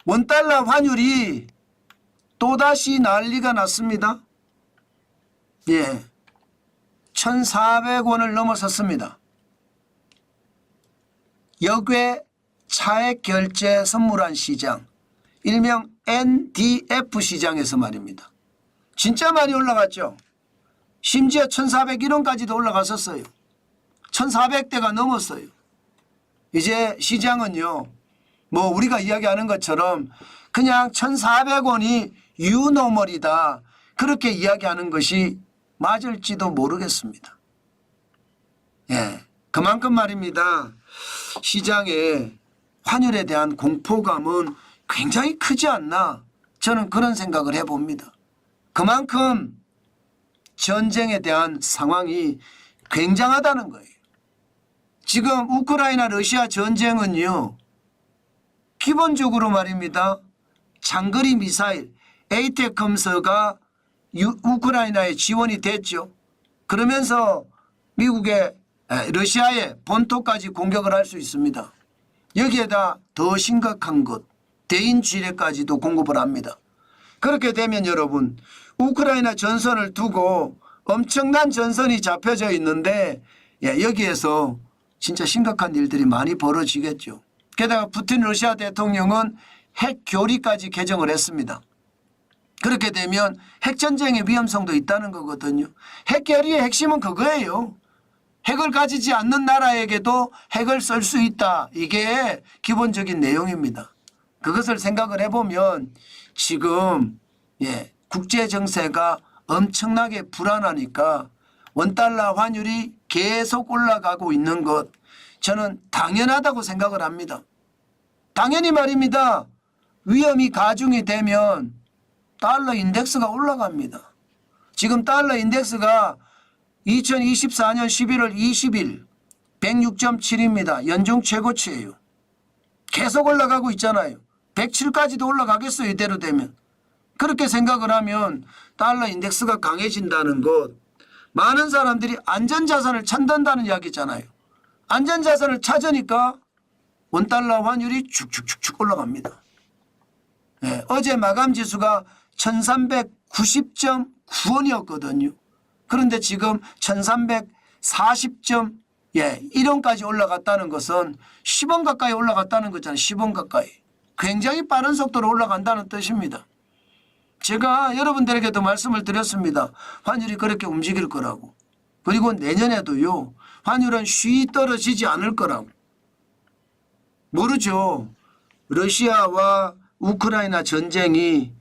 원달러 환율이 또다시 난리가 났습니다. 예, 1,400원을 넘어섰습니다. 역외 차액 결제 선물한 시장, 일명 NDF 시장에서 말입니다. 진짜 많이 올라갔죠. 심지어 1,401원까지도 올라갔었어요. 1,400대가 넘었어요. 이제 시장은요, 뭐 우리가 이야기하는 것처럼 그냥 1,400원이 유노멀이다, 그렇게 이야기하는 것이 맞을지도 모르겠습니다. 예, 그만큼 말입니다. 시장에 환율에 대한 공포감은 굉장히 크지 않나, 저는 그런 생각을 해봅니다. 그만큼 전쟁에 대한 상황이 굉장하다는 거예요. 지금 우크라이나 러시아 전쟁은요, 기본적으로 말입니다. 장거리 미사일 에이테컴스가 우크라이나에 지원이 됐죠. 그러면서 미국의 러시아의 본토까지 공격을 할 수 있습니다. 여기에다 더 심각한 것, 대인 지뢰까지도 공급을 합니다. 그렇게 되면 여러분, 우크라이나 전선을 두고 엄청난 전선이 잡혀져 있는데, 여기에서 진짜 심각한 일들이 많이 벌어지겠죠. 게다가 푸틴 러시아 대통령은 핵 교리까지 개정을 했습니다. 그렇게 되면 핵전쟁의 위험성도 있다는 거거든요. 핵 교리의 핵심은 그거예요. 핵을 가지지 않는 나라에게도 핵을 쓸 수 있다. 이게 기본적인 내용입니다. 그것을 생각을 해보면 지금 국제 정세가 엄청나게 불안하니까 원달러 환율이 계속 올라가고 있는 것, 저는 당연하다고 생각을 합니다. 당연히 말입니다. 위험이 가중이 되면 달러 인덱스가 올라갑니다. 지금 달러 인덱스가 2024년 11월 20일 106.7입니다. 연중 최고치예요. 계속 올라가고 있잖아요. 107까지도 올라가겠어요, 이대로 되면. 그렇게 생각을 하면 달러 인덱스가 강해진다는 것, 많은 사람들이 안전자산을 찾는다는 이야기잖아요. 안전자산을 찾으니까 원달러 환율이 축축축축 올라갑니다. 어제 마감지수가 1390.9원이었거든요. 그런데 지금 1340.1원까지 올라갔다는 것은 10원 가까이 올라갔다는 거잖아요. 10원 가까이. 굉장히 빠른 속도로 올라간다는 뜻입니다. 제가 여러분들에게도 말씀을 드렸습니다. 환율이 그렇게 움직일 거라고. 그리고 내년에도요, 환율은 쉬이 떨어지지 않을 거라고. 모르죠. 러시아와 우크라이나 전쟁이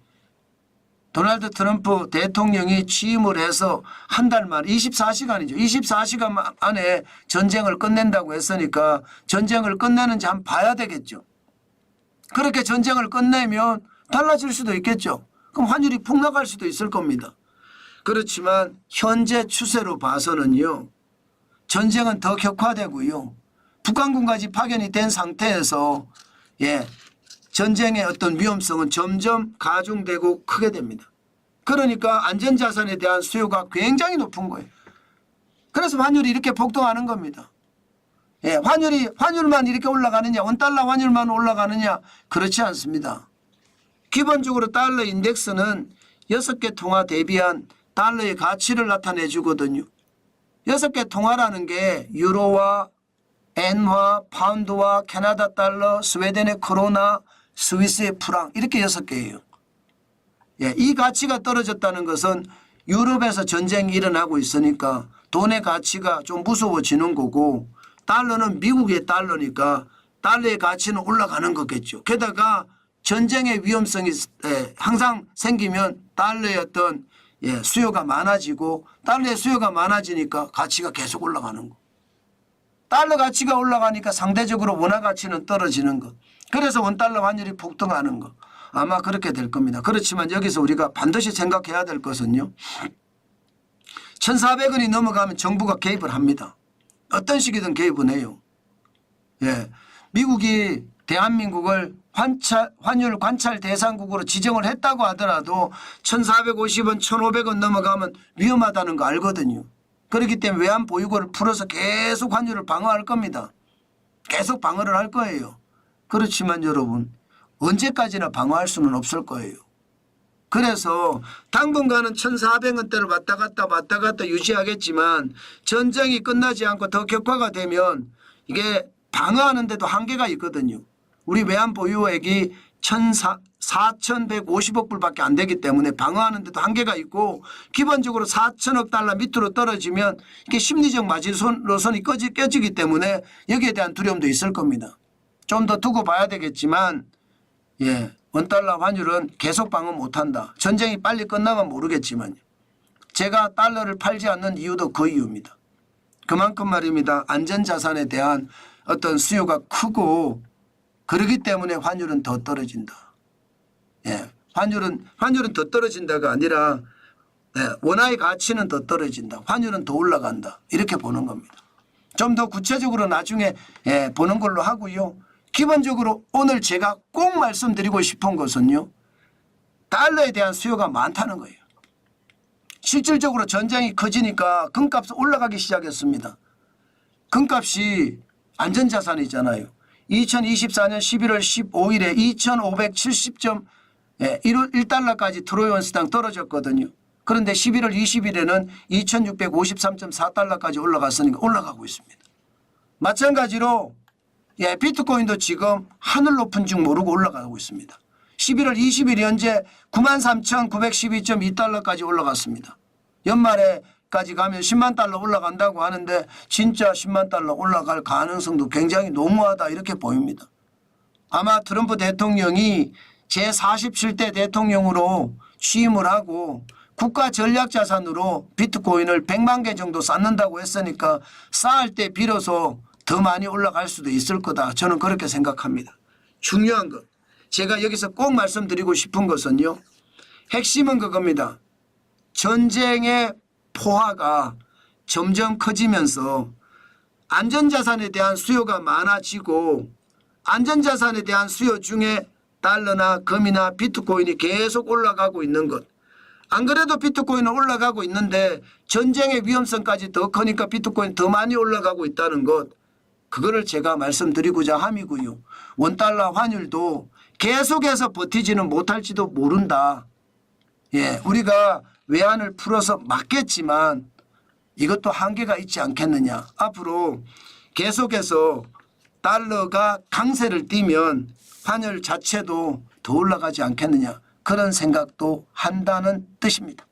도널드 트럼프 대통령이 취임을 해서 한 달 만에 24시간이죠. 24시간 안에 전쟁을 끝낸다고 했으니까 전쟁을 끝내는지 한번 봐야 되겠죠. 그렇게 전쟁을 끝내면 달라질 수도 있겠죠. 그럼 환율이 폭락할 수도 있을 겁니다. 그렇지만 현재 추세로 봐서는요, 전쟁은 더 격화되고요, 북한군까지 파견이 된 상태에서 전쟁의 어떤 위험성은 점점 가중되고 크게 됩니다. 그러니까 안전자산에 대한 수요가 굉장히 높은 거예요. 그래서 환율이 이렇게 폭등하는 겁니다. 환율만 이렇게 올라가느냐, 원달러 환율만 올라가느냐, 그렇지 않습니다. 기본적으로 달러 인덱스는 6개 통화 대비한 달러의 가치를 나타내 주거든요. 6개 통화라는 게 유로와 엔화, 파운드와 캐나다 달러, 스웨덴의 크로나, 스위스의 프랑, 이렇게 6개예요. 이 가치가 떨어졌다는 것은 유럽에서 전쟁이 일어나고 있으니까 돈의 가치가 좀 무서워지는 거고, 달러는 미국의 달러니까 달러의 가치는 올라가는 거겠죠. 게다가 전쟁의 위험성이 항상 생기면 달러의 어떤 수요가 많아지고, 달러의 수요가 많아지니까 가치가 계속 올라가는 거. 달러 가치가 올라가니까 상대적으로 원화 가치는 떨어지는 것. 그래서 원달러 환율이 폭등하는 것. 아마 그렇게 될 겁니다. 그렇지만 여기서 우리가 반드시 생각해야 될 것은요, 1,400원이 넘어가면 정부가 개입을 합니다. 어떤 식이든 개입은 해요. 미국이 대한민국을 환율 관찰 대상국으로 지정을 했다고 하더라도 1,450원, 1,500원 넘어가면 위험하다는 거 알거든요. 그렇기 때문에 외환 보유고를 풀어서 계속 환율을 방어할 겁니다. 계속 방어를 할 거예요. 그렇지만 여러분, 언제까지나 방어할 수는 없을 거예요. 그래서 당분간은 1,400원대를 왔다 갔다 유지하겠지만 전쟁이 끝나지 않고 더 격화가 되면 이게 방어하는 데도 한계가 있거든요. 우리 외환 보유액이 4,150억 불밖에 안 되기 때문에 방어하는 데도 한계가 있고 기본적으로 4천억 달러 밑으로 떨어지면 이게 심리적 마지노선이 껴지기 때문에 여기에 대한 두려움도 있을 겁니다. 좀 더 두고 봐야 되겠지만 원달러 환율은 계속 방어 못한다. 전쟁이 빨리 끝나면 모르겠지만요. 제가 달러를 팔지 않는 이유도 그 이유입니다. 그만큼 말입니다. 안전자산에 대한 어떤 수요가 크고 그러기 때문에 환율은 더 떨어진다. 환율은 더 떨어진다가 아니라 원화의 가치는 더 떨어진다. 환율은 더 올라간다. 이렇게 보는 겁니다. 좀 더 구체적으로 나중에 보는 걸로 하고요. 기본적으로 오늘 제가 꼭 말씀드리고 싶은 것은요. 달러에 대한 수요가 많다는 거예요. 실질적으로 전쟁이 커지니까 금값이 올라가기 시작했습니다. 금값이 안전자산이잖아요. 2024년 11월 15일에 2,570.1달러까지 트로이 원스당 떨어졌거든요. 그런데 11월 20일에는 2,653.4달러까지 올라갔으니까 올라가고 있습니다. 마찬가지로 비트코인도 지금 하늘 높은 줄 모르고 올라가고 있습니다. 11월 20일 현재 93,912.2달러까지 올라갔습니다. 연말에까지 가면 10만 달러 올라간다고 하는데 진짜 10만 달러 올라갈 가능성도 굉장히 농후하다 이렇게 보입니다. 아마 트럼프 대통령이 제47대 대통령으로 취임을 하고 국가 전략자산으로 비트코인을 100만 개 정도 쌓는다고 했으니까 쌓을 때 비로소 더 많이 올라갈 수도 있을 거다. 저는 그렇게 생각합니다. 중요한 것. 제가 여기서 꼭 말씀드리고 싶은 것은요. 핵심은 그겁니다. 전쟁의 포화가 점점 커지면서 안전자산에 대한 수요가 많아지고 안전자산에 대한 수요 중에 달러나 금이나 비트코인이 계속 올라가고 있는 것. 안 그래도 비트코인은 올라가고 있는데 전쟁의 위험성까지 더 크니까 비트코인 더 많이 올라가고 있다는 것. 그거를 제가 말씀드리고자 함이고요. 원달러 환율도 계속해서 버티지는 못할지도 모른다. 우리가 외환을 풀어서 막겠지만 이것도 한계가 있지 않겠느냐. 앞으로 계속해서 달러가 강세를 띠면 환율 자체도 더 올라가지 않겠느냐. 그런 생각도 한다는 뜻입니다.